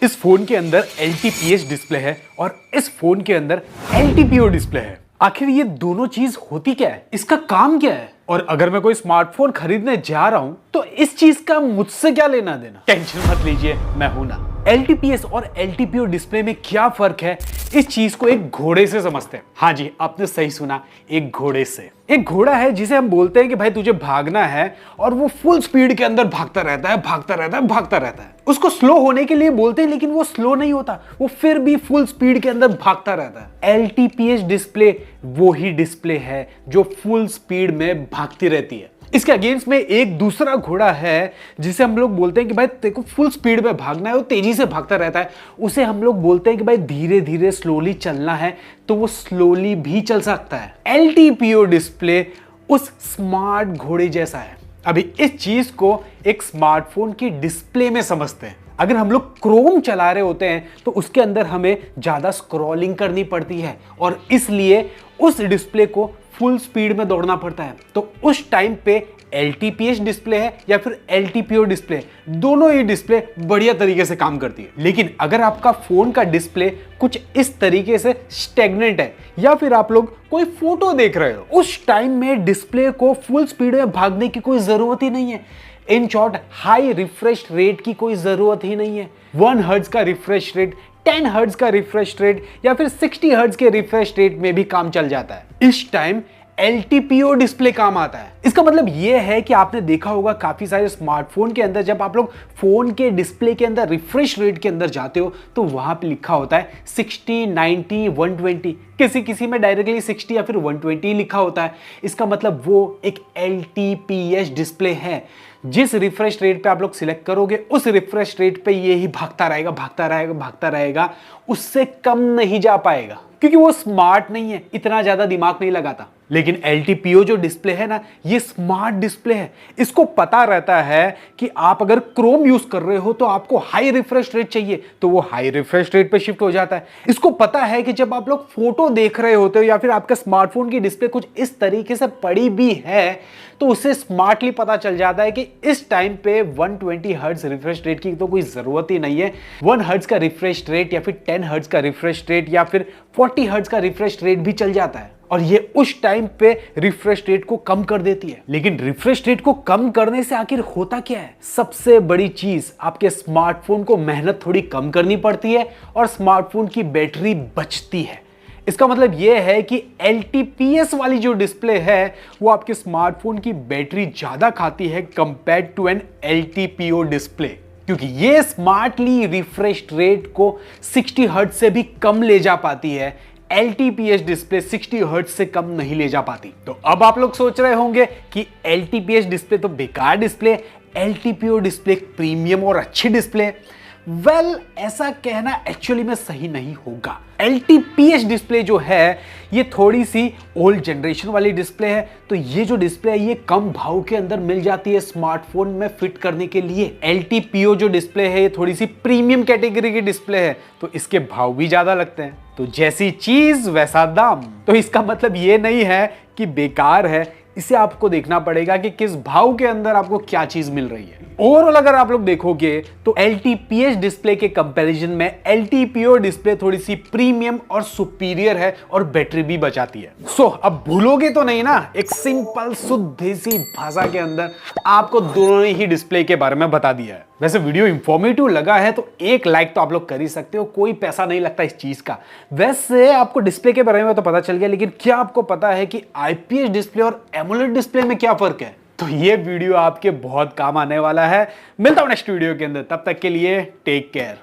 इस फोन के अंदर LTPS डिस्प्ले है और इस फोन के अंदर LTPO डिस्प्ले है। आखिर ये दोनों चीज होती क्या है, इसका काम क्या है, और अगर मैं कोई स्मार्टफोन खरीदने जा रहा हूं तो इस चीज का मुझसे क्या लेना देना। टेंशन मत लीजिए, मैं हूं ना। LTPS और LTPO डिस्प्ले में क्या फर्क है, इस चीज को एक घोड़े से समझते हैं। हाँ जी, आपने सही सुना, एक घोड़े से। एक घोड़ा है जिसे हम बोलते हैं कि भाई तुझे भागना है, और वो फुल स्पीड के अंदर भागता रहता है, भागता रहता है, भागता रहता है। उसको स्लो होने के लिए बोलते हैं, लेकिन वो स्लो नहीं होता, वो फिर भी फुल स्पीड के अंदर भागता रहता है। LTPS डिस्प्ले वो ही डिस्प्ले है जो फुल स्पीड में भागती रहती है। इसके अगेंस्ट में एक दूसरा घोड़ा है जिसे हम लोग बोलते हैं कि भाई तेरे को फुल स्पीड में भागना है, वो तेजी से भागता रहता है। उसे हम लोग बोलते हैं कि भाई धीरे धीरे स्लोली चलना है, तो वो स्लोली भी चल सकता है। LTPO डिस्प्ले उस स्मार्ट घोड़े जैसा है। अभी इस चीज को एक स्मार्टफोन की डिस्प्ले में समझते हैं। अगर हम लोग क्रोम चला रहे होते हैं तो उसके अंदर हमें ज्यादा स्क्रॉलिंग करनी पड़ती है, और इसलिए उस डिस्प्ले को फुल स्पीड में दौड़ना पड़ता है। तो उस टाइम पे LTPS डिस्प्ले है या फिर LTPO डिस्प्ले, दोनों ही डिस्प्ले बढ़िया तरीके से काम करती है। लेकिन अगर आपका फोन का डिस्प्ले कुछ इस तरीके से स्टेगनेंट है, या फिर आप लोग कोई फोटो देख रहे हो, उस टाइम में डिस्प्ले को फुल स्पीड में भागने की कोई जरूरत ही नहीं है। In short, high refresh rate की कोई जरूरत ही नहीं है। 1 हर्ट्ज का रिफ्रेश रेट, 10 हर्ट्ज का रिफ्रेश रेट या फिर 60 हर्ट्ज के रिफ्रेश रेट में भी काम चल जाता है। इस टाइम LTPO डिस्प्ले काम आता है। इसका मतलब यह है कि आपने देखा होगा काफी सारे स्मार्टफोन के अंदर जब आप लोग फोन के डिस्प्ले के अंदर रिफ्रेश रेट के अंदर जाते हो तो वहां पे लिखा होता है 60, 90, 120, किसी किसी में डायरेक्टली 60 या फिर 120 लिखा होता है। इसका मतलब वो एक LTPS डिस्प्ले है। जिस रिफ्रेश रेट पे आप लोग सिलेक्ट करोगे उस रिफ्रेश रेट पे ये ही भागता रहेगा, भागता रहेगा, भागता रहेगा, उससे कम नहीं जा पाएगा, क्योंकि वो स्मार्ट नहीं है, इतना ज्यादा दिमाग नहीं लगाता। लेकिन LTPO जो डिस्प्ले है ना, ये स्मार्ट डिस्प्ले है। इसको पता रहता है कि आप अगर क्रोम यूज कर रहे हो तो आपको हाई रिफ्रेश रेट चाहिए, तो वो हाई रिफ्रेश रेट पे शिफ्ट हो जाता है। इसको पता है कि जब आप लोग फोटो देख रहे होते हो या फिर आपका स्मार्टफोन की डिस्प्ले कुछ इस तरीके से पड़ी भी है, तो उससे स्मार्टली पता चल जाता है कि इस टाइम पे 120 हर्ट्ज रिफ्रेश रेट की तो कोई जरूरत ही नहीं है। 1 हर्ट्ज का रिफ्रेश रेट या फिर 10 हर्ट्ज का रिफ्रेश रेट या फिर 40 हर्ट्ज का रिफ्रेश रेट भी चल जाता है, और ये उस टाइम पे रिफ्रेश रेट को कम कर देती है। लेकिन रिफ्रेश रेट को कम करने से आखिर होता क्या है? सबसे बड़ी चीज, आपके स्मार्टफोन को मेहनत थोड़ी कम करनी पड़ती है और स्मार्टफोन की बैटरी बचती है। इसका मतलब यह है कि LTPS वाली जो डिस्प्ले है वो आपके स्मार्टफोन की बैटरी ज्यादा खाती है compare to an LTPO display, क्योंकि ये स्मार्टली रिफ्रेश रेट को 60 हर्ट्ज से भी कम ले जा पाती है। LTPS डिस्प्ले 60 हर्ट्ज से कम नहीं ले जा पाती। तो अब आप लोग सोच रहे होंगे कि LTPS डिस्प्ले तो बेकार डिस्प्ले, LTPO डिस्प्ले प्रीमियम और अच्छी डिस्प्ले। ऐसा कहना एक्चुअली में सही नहीं होगा। LTPS डिस्प्ले जो है ये थोड़ी सी ओल्ड जनरेशन वाली डिस्प्ले है, तो ये जो डिस्प्ले है ये कम भाव के अंदर मिल जाती है स्मार्टफोन में फिट करने के लिए। LTPO जो डिस्प्ले है ये थोड़ी सी प्रीमियम कैटेगरी की डिस्प्ले है, तो इसके भाव भी ज्यादा लगते हैं। तो जैसी चीज वैसा दाम। तो इसका मतलब ये नहीं है कि बेकार है, इसे आपको देखना पड़ेगा कि किस भाव के अंदर आपको क्या चीज मिल रही है। ओवरऑल अगर आप लोग देखोगे तो LTPS डिस्प्ले के कंपैरिजन में LTPO डिस्प्ले थोड़ी सी प्रीमियम और सुपीरियर है और बैटरी भी बचाती है। अब भूलोगे तो नहीं ना, एक सिंपल शुद्ध देसी भाषा के अंदर आपको दोनों ही डिस्प्ले के बारे में बता दिया है। वैसे वीडियो इंफॉर्मेटिव लगा है तो एक लाइक तो आप लोग कर ही सकते हो, कोई पैसा नहीं लगता इस चीज का। वैसे आपको डिस्प्ले के बारे में तो पता चल गया, लेकिन क्या आपको पता है कि IPS डिस्प्ले और AMOLED डिस्प्ले में क्या फर्क है? तो ये वीडियो आपके बहुत काम आने वाला है। मिलता हूं नेक्स्ट वीडियो के अंदर, तब तक के लिए टेक केयर।